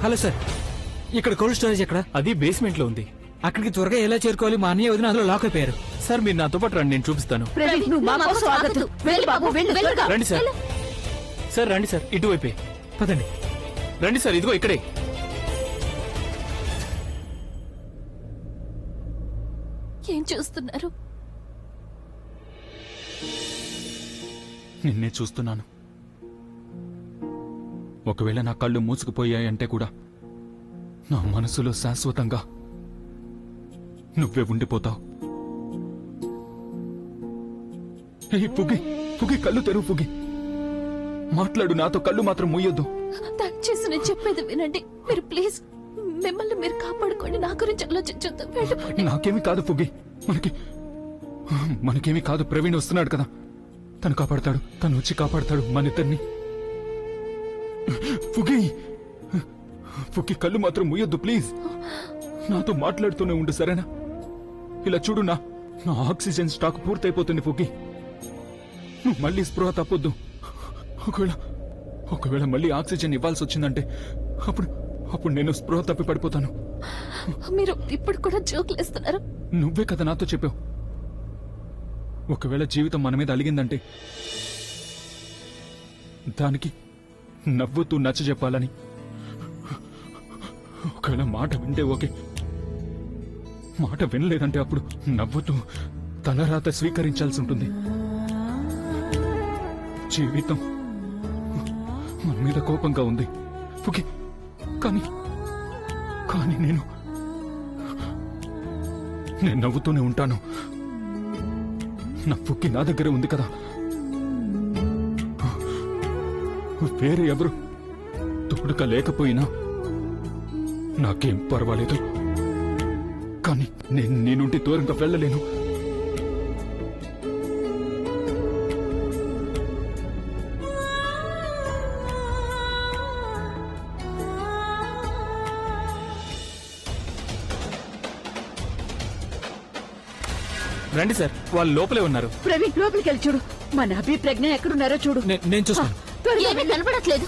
Hello sir, ఇక్కడ cold storage ఎక్కడ? అది బేస్మెంట్ లో ఉంది. అక్కడికి త్వరగా ఎలా చేరుకోవాలి? మా అన్నయ్య వదిన అందులో లాక్ అయిపోయారు. సార్ మీరు నాతో పాటు రండి, నేను చూపిస్తాను. రండి సార్. సార్ రండి సార్, ఇటువైపే పదండి. రండి సార్, ఇదిగో ఇక్కడే. ఏం చూస్తున్నారు? నిన్నే చూస్తున్నాను. ఒకవేళ నా కళ్ళు మూసుకుపోయాయంటే కూడా నా మనసులో శాశ్వతంగా నువ్వే ఉండిపోతావు. పుగి పుగి, కళ్ళు తెరువు పుగి. మాట్లాడు నాతో, కళ్ళు మాత్రం మూయొద్దు. దయచేసి నేను చెప్పేది వినండి. మీరు ప్లీజ్ మిమ్మల్ని మీరు కాపాడుకోండి. నా గురించి ఆలోచించొద్దు. వెళ్ళిపోండి. నాకేమీ కాదు పుగి, మనకేమీ కాదు. ప్రవీణ్ వస్తున్నాడు కదా, తను కాపాడతాడు. తను వచ్చి కాపాడతాడు మన ఇద్దరిని. పుగి పుగి, కళ్ళు మాత్రం మూయొద్దు ప్లీజ్. నాతో మాట్లాడుతూనే ఉండు, సరేనా? ఇలా చూడు, నా ఆక్సిజన్ స్టాక్ పూర్తయిపోతుంది పుగి. నువ్వు మళ్ళీ స్పృహ తప్పొద్దు. ఒకవేళ మళ్ళీ ఆక్సిజన్ ఇవ్వాల్సి వచ్చిందంటే అప్పుడు నేను స్పృహ తప్పి పడిపోతాను. మీరు ఇప్పుడు కూడా జోకులేస్తున్నారు. నువ్వే కదా నాతో చెప్పావు, ఒకవేళ జీవితం మన మీద అలిగిందంటే దానికి నవ్వుతూ నచ్చ చెప్పాలని. ఒకవేళ మాట వింటే ఓకే, మాట వినలేదంటే అప్పుడు నవ్వుతూ తలరాత స్వీకరించాల్సి ఉంటుంది. జీవితం మన మీద కోపంగా ఉంది ఓకే, కానీ నేను నవ్వుతూనే ఉంటాను. నా పుక్కి నా దగ్గరే ఉంది కదా, వేరే ఎవరు తోడుగా లేకపోయినా నాకేం పర్వాలేదు. కానీ నేను నీ నుండి దూరంగా వెళ్ళలేను. రండి సార్, వాళ్ళు లోపలే ఉన్నారు. ప్రవీణ్ లోపలికి వెళ్ళి చూడు. మన అభి ప్రజ్ఞ ఎక్కడున్నారో చూడు. నేను చూస్తాను. ఏమీ కనపడట్లేదు.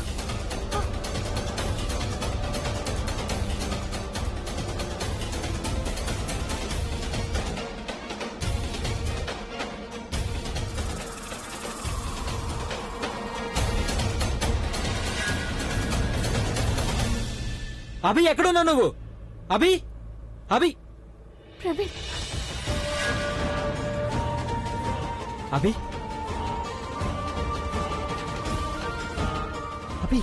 అభి ఎక్కడున్నావు నువ్వు? అభి అభి ప్రవీణ్, అభి అభి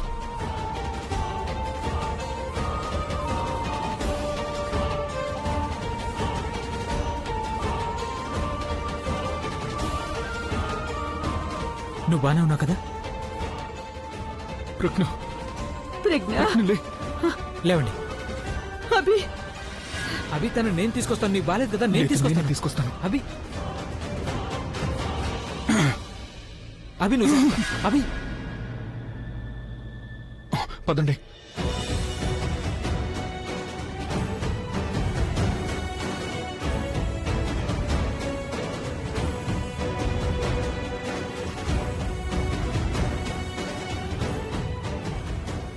నువ్వు బానే ఉన్నావు కదా? ప్రజ్ఞ లేవండి. అభి అభి తను నేను తీసుకొస్తాను. నీకు బాలేదు కదా, నేను తీసుకొస్తాను. అభి అభి నువ్వు అభి పదండి.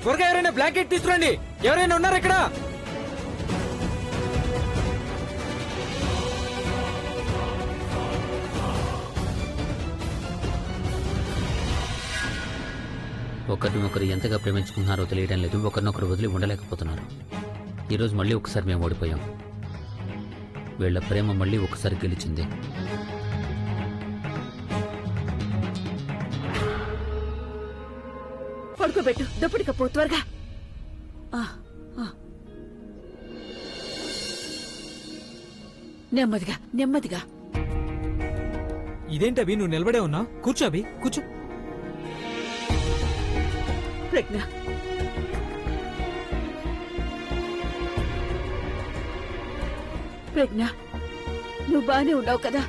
త్వరగా ఎవరైనా బ్లాంకెట్ తీసుకురండి. ఎవరైనా ఉన్నారు ఇక్కడ? ఒకరినొకరు ఎంతగా ప్రేమించుకున్నారో తెలియడం లేదు. ఒకరినొకరు వదిలి ఉండలేకపోతున్నారు. ఈరోజు మళ్ళీ ఒకసారి మేము ఓడిపోయాం. వీళ్ల ప్రేమ మళ్ళీ ఒకసారి గెలిచింది. పడుకోబెట్టు. దుప్పటి కప్పు త్వరగా. నెమ్మదిగా నెమ్మదిగా. ఇదేంటి అభి, నువ్వు నిలబడే ఉన్నా? కూర్చో అభి, కూర్చో. ప్రజ్ఞ, ప్రజ్ఞ నువ్వు బానే ఉన్నావు కదా?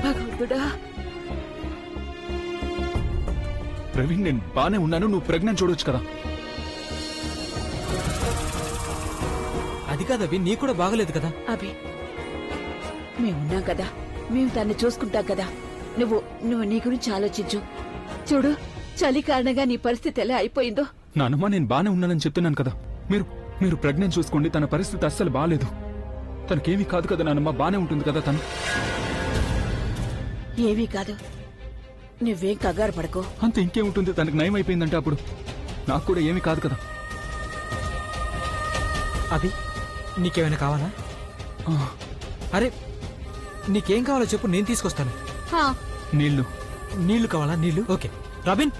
భగవంతుడా. ప్రవీణ్, నేను బానే ఉన్నాను. నువ్వు ప్రజ్ఞ చూడొచ్చు కదా. అది కాదు అభి, నీ కూడా బాగలేదు కదా? అభి, మేమున్నాం కదా, మేము తన్ని చూసుకుంటాం కదా. నువ్వు నీ గురించి ఆలోచించు. చూడు, చలి కారణంగా నీ పరిస్థితి ఎలా అయిపోయిందో. నానమ్మ నేను బానే ఉన్నానని చెప్తున్నాను కదా. మీరు మీరు ప్రెగ్నెంట్ చూసుకోండి. తన పరిస్థితి అస్సలు బాలేదు. తనకేమీ కాదు కదా నానమ్మ, బానే ఉంటుంది కదా తను. ఏమీ కాదు, నువ్వేం కంగారు పడకో. అంతే, ఇంకేముంటుంది? తనకు నయం అయిపోయిందంటే అప్పుడు నాకు కూడా ఏమీ కాదు కదా. అభి, నీకేమైనా కావాలా? ఆ, అరే, నీకేం కావాలో చెప్పు, నేను తీసుకొస్తాను. హా, నీళ్లు. నీళ్లు కావాలా? నీళ్లు ఓకే. రాబిన్,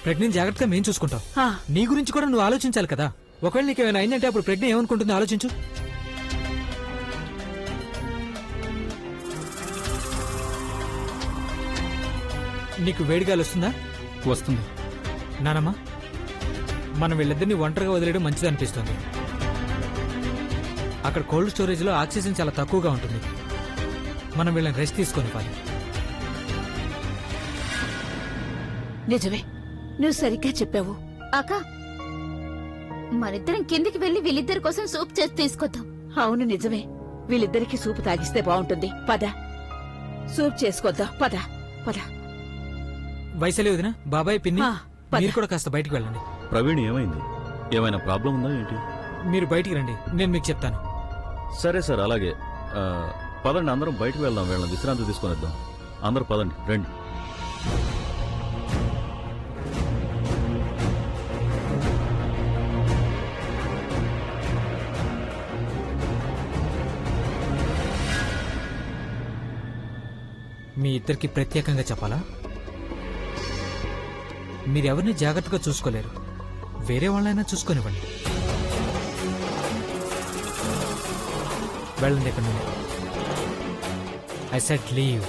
ప్రెగ్నెంట్ జాగ్రత్తగా మేము చూసుకుంటాం. ఆ, నీ గురించి కూడా నువ్వు ఆలోచించాలి కదా. ఒకవేళ నీకేమైనా అయిందంటే అప్పుడు ప్రెగ్నెంట్ ఏమనుకుంటుందో ఆలోచించు. నీకు వేడిగాలు వస్తుందా? వస్తుంది. నానమ్మా, మనం వీళ్ళిద్దరిని ఒంటరిగా వదిలేయడం మంచిది అనిపిస్తుంది. అక్కడ కోల్డ్ స్టోరేజ్ లో ఆక్సిజన్ చాలా తక్కువగా ఉంటుంది. మనం వీళ్ళని రెస్ట్ తీసుకొనివ్వాలి. నిజమే, నువ్వు సరిగ్గా చెప్పావు. అక్క, మనిద్దరం కిందికి వెళ్లి వీళ్ళిద్దరి కోసం సూప్ చేసి తీసుకొద్దాం. అవును నిజమే, వీళ్ళిద్దరికి సూపు తాగిస్తే బాగుంటుంది. పద, సూప్ చేసుకొద్దాం. పద పద. వయసలే వదిన, బాబాయ్, పిన్ని, ఆ, పద. మీరు కూడా కాస్త బయటికి వెళ్ళండి. ప్రవీణ్ ఏమైంది? ఏమైనా ప్రాబ్లం ఉందా ఏంటి? మీరు బయటికి రండి, నేను మీకు చెప్తాను. సరే సార్, అలాగే. పదండి, అందరం బయటకు వెళ్దాం. వీళ్ళని విశ్రాంతి తీసుకొని వద్దాం. అందరూ పదండి, రండి. మీ ఇద్దరికి ప్రత్యేకంగా చెప్పాలా? మీరెవరిని జాగ్రత్తగా చూసుకోలేరు, వేరే వాళ్ళైనా చూసుకొనివ్వండి. వెళ్ళండి ఇక్కడ నుండి. I said leave.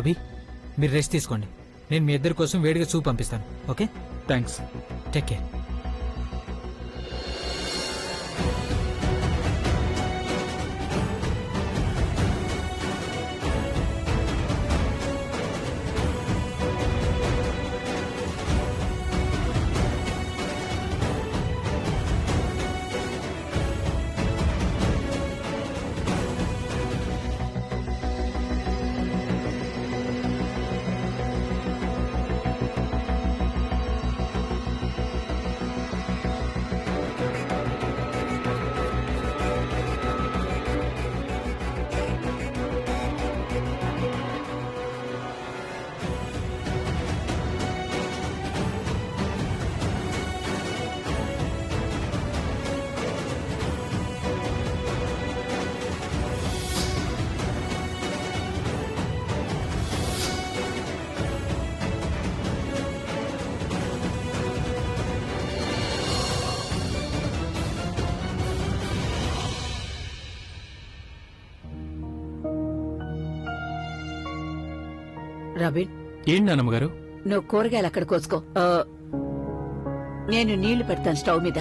అభి, మీరు రెస్ట్ తీసుకోండి. నేను మీ ఇద్దరి కోసం వేడిగా సూప్ పంపిస్తాను. Okay, thanks. Take care. Rabin, ఏంటి నాన్నమ్మగారు? నువ్వు కూరగాయలు అక్కడ కోసుకో. నేను నీళ్లు పెడతాను స్టవ్ మీద.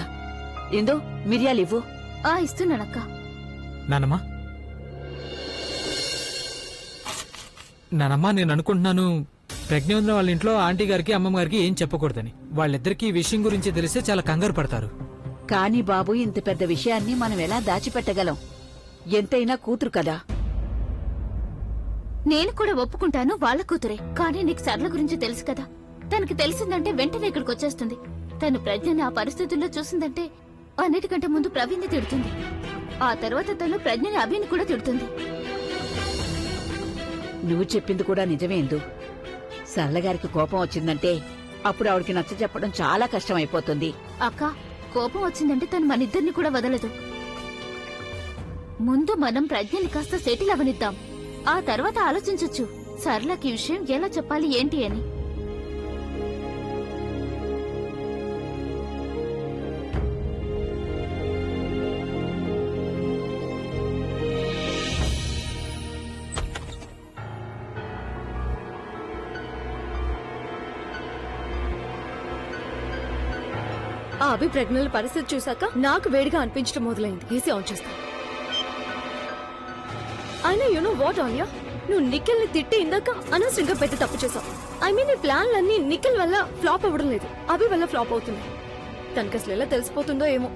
ఇందు, మిరియాలు ఇవ్వు. ఇస్తున్నానక్క. నానమ్మా, నానమ్మా, నేను అనుకుంటున్నాను ప్రజ్ఞ ఉన్న వాళ్ళ ఇంట్లో ఆంటీ గారికి అమ్మమ్మ గారికి ఏం చెప్పకూడదని. వాళ్ళిద్దరికీ ఈ విషయం గురించి తెలిస్తే చాలా కంగారు పడతారు. కాని బాబు, ఇంత పెద్ద విషయాన్ని మనం ఎలా దాచిపెట్టగలం? ఎంతైనా కూతురు కదా. నేను కూడా ఒప్పుకుంటాను, వాళ్ళ కూతురే. కానీ నీకు సరళ గురించి తెలుసు కదా. తనకి తెలిసిందంటే వెంటనే ఇక్కడికి వచ్చేస్తుంది. తను ప్రజ్ఞని ఆ పరిస్థితుల్లో చూసిందంటే అన్నిటికంటే ముందు ప్రవీణ్ని తిడుతుంది. ఆ తర్వాత తను ప్రజ్ఞని అభిని కూడా తిడుతుంది. నువ్వు చెప్పింది కూడా నిజమే ఇందు. సరళగారికి కోపం వచ్చిందంటే అప్పుడు ఆవిడికి నచ్చ చెప్పడం చాలా కష్టం అయిపోతుంది. అక్క, కోపం వచ్చిందంటే తను మనిద్దరిని కూడా వదలదు. ముందు మనం ప్రజ్ఞని కాస్త సెటిల్ అవనిద్దాం. ఆ తర్వాత ఆలోచించొచ్చు సరళకి ఈ విషయం ఎలా చెప్పాలి ఏంటి అని. ఆ అభి ప్రెగ్నెంట్ పరిస్థితి చూసాక నాకు వేడిగా అనిపించడం మొదలైంది. ఏసీ ఆన్ చేస్తా. అయినా యు నో వాట్ ఆలియా, నువ్వు నిఖిల్ ని తిట్టి ఇందాక అనవసరంగా పెద్ద తప్పు చేసావు. ఐ మీన్ ఈ ప్లాన్లన్నీ నిఖిల్ వల్ల ఫ్లాప్ అవ్వడం లేదు, అభి వల్ల ఫ్లాప్ అవుతుంది. తనకి అసలు ఎలా తెలిసిపోతుందో ఏమో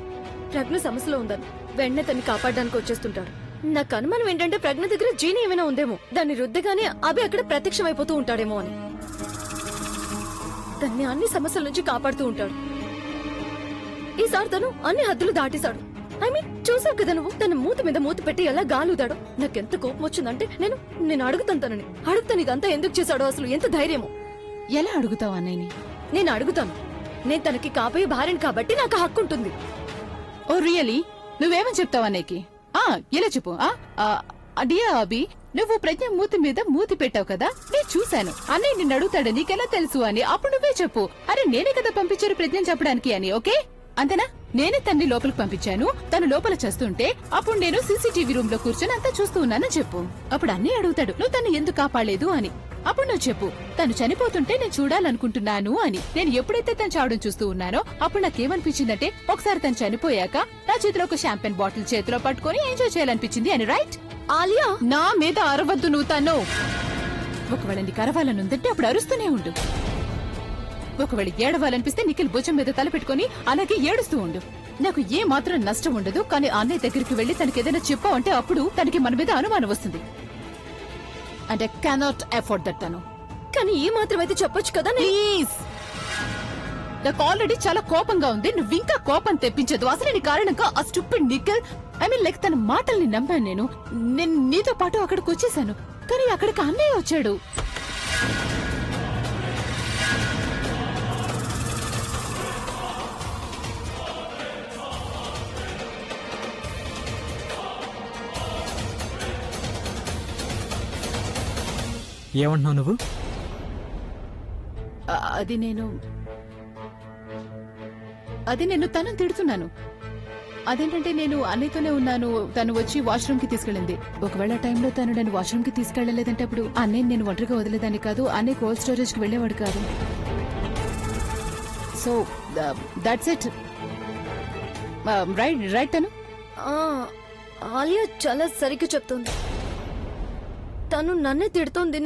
ప్రజ్ఞ సమస్యలో ఉందని. వెంటనే తన్ని కాపాడడానికి వచ్చేస్తుంటాడు. నాకు అనుమానం ఏంటంటే ప్రజ్ఞ దగ్గర జీని ఏమైనా ఉందేమో, దాన్ని రుద్దగానే అభి అక్కడ ప్రత్యక్షం అయిపోతూ ఉంటాడేమో అని. తన్ని అన్ని సమస్యల నుంచి కాపాడుతూ ఉంటాడు. ఈసారి తను అన్ని హద్దులు దాటేశాడు. ఐ మీన్ చూసావు కదా నువ్వు, తన మూతి మీద మూతి పెట్టి ఎలా గాలుదాడో. నాకెంత కోపం వచ్చిందంటే నేను అడుగుతాను తనని. అడుగుతాను ఇదంతా ఎందుకు చేశాడో, అసలు ఎంత ధైర్యమో. ఎలా అడుగుతావు అన్నయ్యని? నేను అడుగుతాను. నేను తనకి కాబోయే భార్యను కాబట్టి నాకు హక్కు ఉంటుంది. Oh really? నువ్వేమని చెప్తావు అన్నయ్యకి? ఇలా చెప్పు. డియా అభి, నువ్వు ప్రజ్ఞ మూతి మీద మూతి పెట్టావు కదా, నేను చూశాను. అన్నయ్య నిన్ను అడుగుతాడు నీకెలా తెలుసు అని. అప్పుడు నువ్వే చెప్పు, అరే నేనే కదా పంపించారు ప్రజ్ఞని చెప్పడానికి అని. ఓకే అంతేనా? నేనే తన్ని లోపలికి పంపించాను, తను లోపల చేస్తుంటే అప్పుడు నేను సీసీటీవీ రూమ్ లో కూర్చొని అంతా చూస్తూ ఉన్నానని చెప్పు. అప్పుడు అన్నయ్య అడుగుతాడు నువ్వు తను ఎందుకు కాపాడలేదు అని. అప్పుడు నువ్వు చెప్పు, తను చనిపోతుంటే నేను చూడాలనుకుంటున్నాను అని. నేను ఎప్పుడైతే తను చావడం చూస్తూ ఉన్నానో అప్పుడు నాకేమనిపించిందంటే, ఒకసారి తను చనిపోయాక నా చేతిలో ఒక షాంపెన్ బాటిల్ చేతిలో పట్టుకొని ఎంజాయ్ చేయాలనిపించింది అని. రైట్ ఆలియా, నా మీద అరవద్దు నువ్వు. తను ఒకవేళ నీకు అరవాలనుందంటే అప్పుడు అరుస్తూనే ఉండు. ఒకవేళ ఏడవాలనిపిస్తే నిఖిల్ భుజం మీద తల పెట్టుకుని అలాగే ఏడుస్తూ ఉండు. నాకు ఏ మాత్రం నష్టం ఉండదు. కానీ అన్నయ్య దగ్గరికి వెళ్లి తనకి ఏదైనా చెప్పావంటే అప్పుడు తనకి మన మీద అనుమానం వస్తుంది. And I cannot afford that. తను కానీ ఈ మాత్రం అయితే చెప్పొచ్చు కదా. ప్లీజ్, నాకు ఆల్రెడీ చాలా కోపంగా ఉంది, నువ్వు ఇంకా కోపం తెప్పించదు. అసలు నీ కారణంగా ఆ stupid Nikhil, I mean like తన మాటల్ని నమ్మాను. నేను నీతో పాటు అక్కడికి వచ్చేసాను, కానీ అక్కడికి అన్నయ్య వచ్చాడు. ఏమంటున్నావు నువ్వు? అది నేను తనని తిడుతున్నాను. అదేంటంటే నేను అన్నయ్యతోనే ఉన్నాను, తను వచ్చి వాష్రూమ్ కి తీసుకెళ్ళింది. ఒకవేళ టైంలో తను నన్ను వాష్రూమ్ కి తీసుకెళ్లలేదంటే అప్పుడు అన్నయ్య నేను ఒంటరిగా వదిలేదాన్ని కాదు, అన్నయ్య కోల్డ్ స్టోరేజ్ కి వెళ్లేవాడు కాదు. So that's it. రైట్ తను. ఆలియా చాలా సరిగ్గా చెప్తోంది. తను నన్నే తిడుతోంది.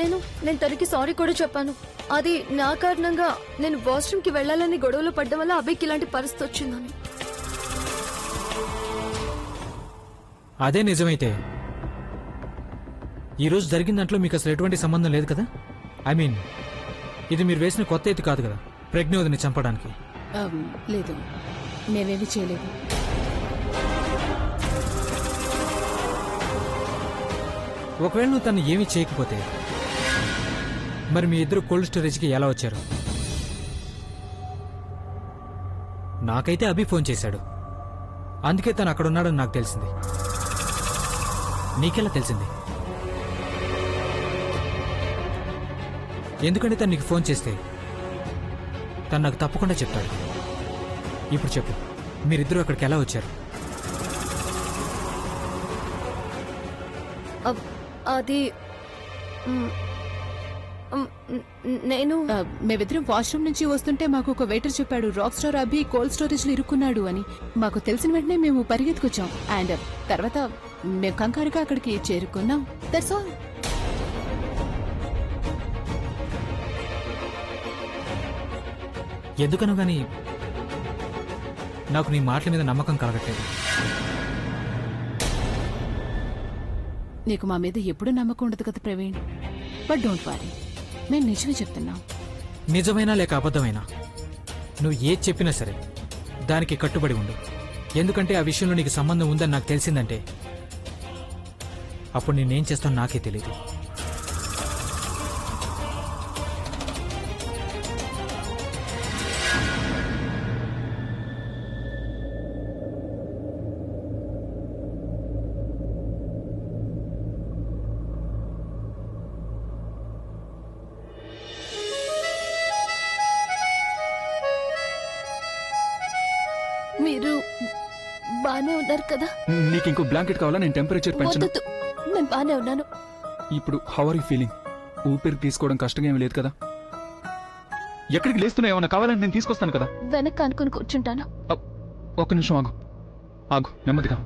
నేను తనకి సారీ కూడా చెప్పాను. అది నా కారణంగా నేను వాష్రూమ్ కి వెళ్లాలని గొడవలో పడ్డం వల్ల అబ్బాయికి ఇలాంటి పరిస్థితి వచ్చిందని. అదే నిజమైతే ఈరోజు జరిగిన దాంట్లో మీకు అసలు ఎటువంటి సంబంధం లేదు కదా? ఐ మీన్ ఇది మీరు వేసిన కొత్త ఎత్తు కాదు కదా ప్రజ్ఞోదిని చంపడానికి. లేదు, మేమేమి చేయలేదు. ఒకవేళ నువ్వు తను ఏమీ చేయకపోతే మరి మీ ఇద్దరు కోల్డ్ స్టోరేజ్కి ఎలా వచ్చారు? నాకైతే అభి ఫోన్ చేశాడు, అందుకే తను అక్కడ ఉన్నాడని నాకు తెలిసింది. నీకెలా తెలిసింది? ఎందుకంటే తను నీకు ఫోన్ చేస్తే తను నాకు తప్పకుండా చెప్తాడు. ఇప్పుడు చెప్పు, మీరిద్దరూ అక్కడికి ఎలా వచ్చారు? అది నేను మేమిద్దరం వాష్రూమ్ నుంచి వస్తుంటే మాకు ఒక వెయిటర్ చెప్పాడు రాక్ స్టార్ అభి కోల్డ్ స్టోరేజ్ లో ఇరుక్కున్నాడు అని. మాకు తెలిసిన వెంటనే మేము పరిగెత్తుకొచ్చాం. అండ్ తర్వాత మేము కంగారుగా అక్కడికి చేరుకున్నాం. That's all. ఎందుకనో గాని నాకు నీ మాటల మీద నమ్మకం కలగట్లేదు. నీకు మా మీద ఎప్పుడు నమ్మకం ఉండదు కదా ప్రవీణ్. బట్ డోంట్ వరీ, మేము నిజమే చెప్తున్నాం. నిజమైనా లేక అబద్ధమైనా నువ్వు ఏది చెప్పినా సరే దానికి కట్టుబడి ఉండు. ఎందుకంటే ఆ విషయంలో నీకు సంబంధం ఉందని నాకు తెలిసిందంటే అప్పుడు నేనేం చేస్తాను నాకే తెలీదు. మీరు బానే ఉన్నారు కదా? నీకు ఇంకో బ్లాంకెట్ కావాలా? నేను టెంపరేచర్ పెంచను. వద్దు, నేను బానే ఉన్నాను. ఇప్పుడు హౌ ఆర్ యూ ఫీలింగ్? ఊపిరి తీసుకోవడం కష్టంగా ఏమీ లేదు కదా? ఎక్కడికి లేస్తున్నావు? ఏమన్నా కావాలని నేను తీసుకొస్తాను కదా. వెనక్కి అనుకుని కూర్చుంటాను. ఒక్క నిమిషం ఆగు. ఆగు, నెమ్మదిగా.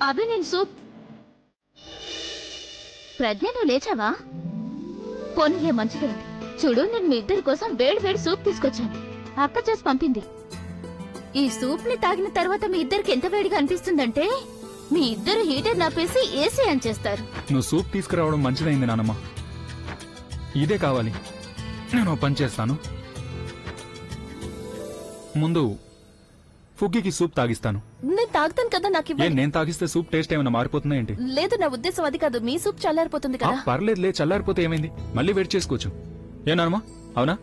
అభి నేను సూప్. ప్రజ్ఞ నువ్వు లేచావా? పోనీలే మంచిదండి. చూడు నేను మీ ఇద్దరి కోసం వేడి వేడి సూప్ తీసుకొచ్చాను. అక్క చేసి పంపింది. ఈ సూప్ ని తాగిన తర్వాత మీ ఇద్దరికి ఎంత వేడిగా అనిపిస్తుందంటే మీ ఇద్దరు హీటర్ నాపేసి ఏసీ ఆన్ చేస్తారు. నువ్వు సూప్ తీసుకురావడం మంచిదైంది నానమ్మ. ఇదే కావాలి. నేను ఓ పని చేస్తాను. ముందు ఫుగ్గికి సూప్ తాగిస్తాను. నేను తాగుతాను కదా, నాకు ఇవ్వండి. నేను తాగిస్తే సూప్ టేస్ట్ ఏమైనా మారిపోతుందా ఏంటి? లేదు, నా ఉద్దేశం అది కాదు. మీ సూప్ చల్లారిపోతుంది కదా. పర్లేదులే, చల్లారిపోతే ఏమైంది? మళ్ళీ వేడి చేసుకోవచ్చు. ఏనానమ్మా? అవునా?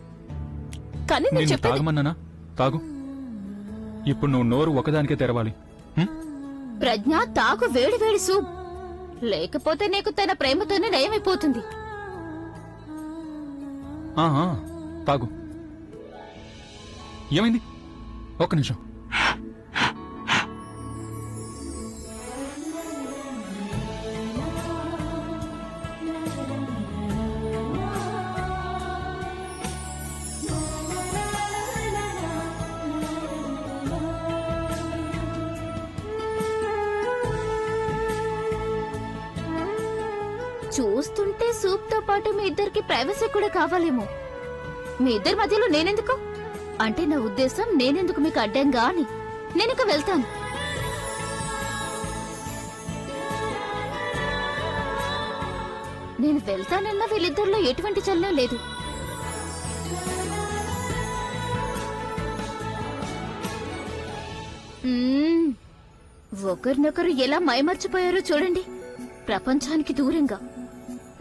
కానీ నేను నిన్ను చెప్పేది తాగమన్నానా? తాగు. ఇప్పుడు నువ్వు నోరు ఒకదానికే తెరవాలి. ప్రజ్ఞ తాగు వేడి వేడి సూప్. లేకపోతే నీకు తన ప్రేమతోనే నయమైపోతుంది. ఆహా, తాగు. ఏమైంది? ఒక్క నిమిషం. చూస్తుంటే సూప్ తో పాటు మీ ఇద్దరికి ప్రైవసీ కూడా కావాలేమో. మీ ఇద్దరి మధ్యలో నేనెందుకు? అంటే నా ఉద్దేశం నేనెందుకు మీకు అడ్డంగా అని. నేనిక వెళ్తాను. నేను వెళ్తానన్నా వీళ్ళిద్దరిలో ఎటువంటి చలనం లేదు. ఒకరినొకరు ఎలా మైమర్చిపోయారో చూడండి. ప్రపంచానికి దూరంగా.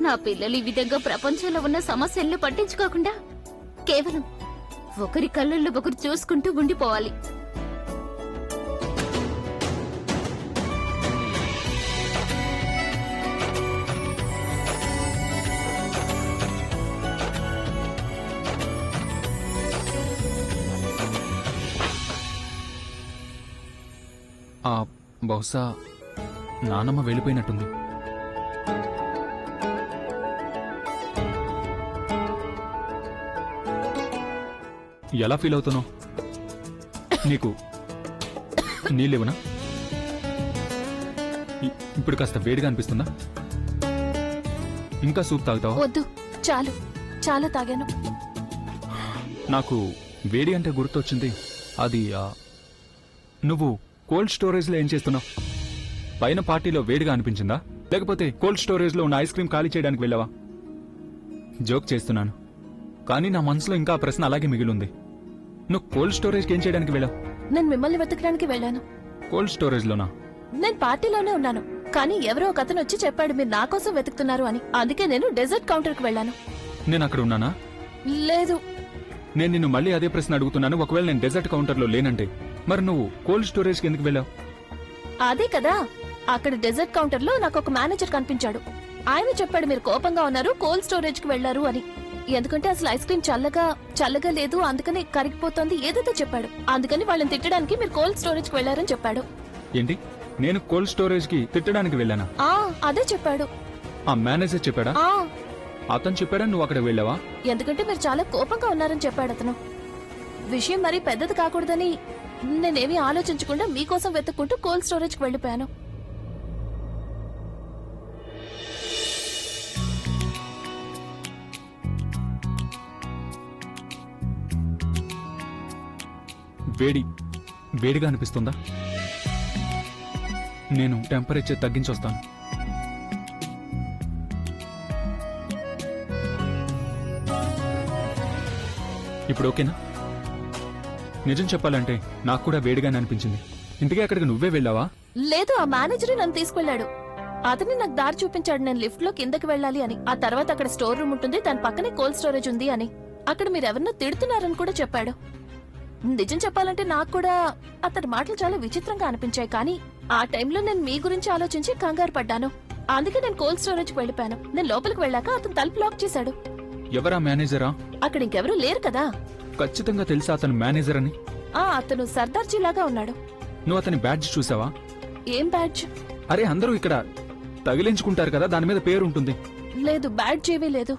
నా పిల్లలు ఈ విధంగా ప్రపంచంలో ఉన్న సమస్యలను పట్టించుకోకుండా కేవలం ఒకరి కళ్ళల్లో ఒకరు చూసుకుంటూ ఉండిపోవాలి. బహుశా నానమ్మ వెళ్ళిపోయినట్టుంది. ఎలా ఫీల్ అవుతున్నావు? నీకు నీళ్ళేవునా? ఇప్పుడు కాస్త వేడిగా అనిపిస్తుందా? ఇంకా సూప్ తాగుతావా? వద్దు, చాలు, చాలా తాగాను. నాకు వేడి అంటే గుర్తొచ్చింది. అది నువ్వు కోల్డ్ స్టోరేజ్ లో ఏం చేస్తున్నావు? పైన పార్టీలో వేడిగా అనిపించిందా, లేకపోతే కోల్డ్ స్టోరేజ్ లో ఉన్న ఐస్ క్రీమ్ ఖాళీ చేయడానికి వెళ్ళావా? జోక్ చేస్తున్నాను, కానీ నా మనసులో ఇంకా ఆ ప్రశ్న అలాగే మిగిలింది. నువ్వు కోల్డ్ స్టోరేజ్ కి ఏం చేయడానికి వెళ్ళావు? నేను మిమ్మల్ని వెతకడానికి వెళ్ళాను. కోల్డ్ స్టోరేజ్ లోనా? నేను పార్టీలోనే ఉన్నాను, కానీ ఎవరో ఒక అతను వచ్చి చెప్పాడు మీరు నా కోసం వెతుకుతున్నారు అని. అందుకే నేను డెజర్ట్ కౌంటర్ కి వెళ్ళాను. నేను అక్కడ ఉన్నానా? లేదు. నేను నిన్ను మళ్ళీ అదే ప్రశ్న అడుగుతున్నాను. ఒకవేళ నేను డెజర్ట్ కౌంటర్ లో లేనంటే మరి నువ్వు కోల్డ్ స్టోరేజ్ కి ఎందుకు వెళ్ళావు? అదే కదా, అక్కడ డెజర్ట్ కౌంటర్ లో నాకు ఒక మేనేజర్ కనిపించాడు. ఆయన చెప్పాడు మీరు కోపంగా ఉన్నారు, కోల్డ్ స్టోరేజ్ కి వెళ్లారు అని. ఎందుకంటే అసలు ఐస్ క్రీమ్ చల్లగా లేదు, అందుకని కరిగిపోతోంది ఏదేదో చెప్పాడు. అందుకని వాళ్ళని తిట్టడానికి మీరు కోల్డ్ స్టోరేజ్ కి వెళ్లారని చెప్పాడు. ఏంటి? నేను కోల్డ్ స్టోరేజ్ కి తిట్టడానికి వెళ్ళానా? అదే చెప్పాడు. ఆ మేనేజర్ చెప్పాడా? అతను చెప్పాడా నువ్వు అక్కడ వెళ్ళావా? ఎందుకంటే మీరు చాలా కోపంగా ఉన్నారని చెప్పాడు అతను. విషయం మరీ పెద్దది కాకూడదని నేనేమీ ఆలోచించకుండా మీకోసం వెతుక్కుంటూ కోల్డ్ స్టోరేజ్ కి వెళ్ళిపోయాను. వేడిగా అనిపిస్తుందా? నేను టెంపరేచర్ తగ్గించొస్తాను. ఇప్పుడు ఓకేనా? నిజం చెప్పాలంటే నాకు కూడా వేడిగానే అనిపించింది. ఇంతకీ అక్కడికి నువ్వే వెళ్ళావా? లేదు, ఆ మేనేజరే నన్ను తీసుకెళ్లాడు. అతనే నాకు దారి చూపించాడు నేను లిఫ్ట్ లో కిందకి వెళ్ళాలి అని. ఆ తర్వాత అక్కడ స్టోర్ రూమ్ ఉంటుంది, దాని పక్కనే కోల్డ్ స్టోరేజ్ ఉంది అని. అక్కడ మీరెవరినో తిడుతున్నారని కూడా చెప్పాడు. నిజం చెప్పాలంటే నాకు కూడా అతని మాటలు చాలా విచిత్రంగా అనిపించాయి. కానీ ఆ టైంలో నేను మీ గురించి ఆలోచించి కంగారు పడ్డాను. అందుకే నేను కోల్డ్ స్టోరేజ్ వెళ్ళిపోయాను. నేను లోపలికి వెళ్ళాక అతను తలుపు లాక్ చేశాడు. ఎవరా మేనేజరా? అక్కడ ఇంకెవరూ లేరు కదా. ఖచ్చితంగా తెలుసా అతను మేనేజర్ అని? అతను సర్దార్జీ లాగా ఉన్నాడు. నువ్వు అతని బ్యాడ్జ్ చూసావా? ఏం బ్యాడ్జ్? అరే అందరూ ఇక్కడ తగిలించుకుంటారు కదా, దాని మీద పేరు ఉంటుంది. లేదు, బ్యాడ్జ్ ఏమీ లేదు.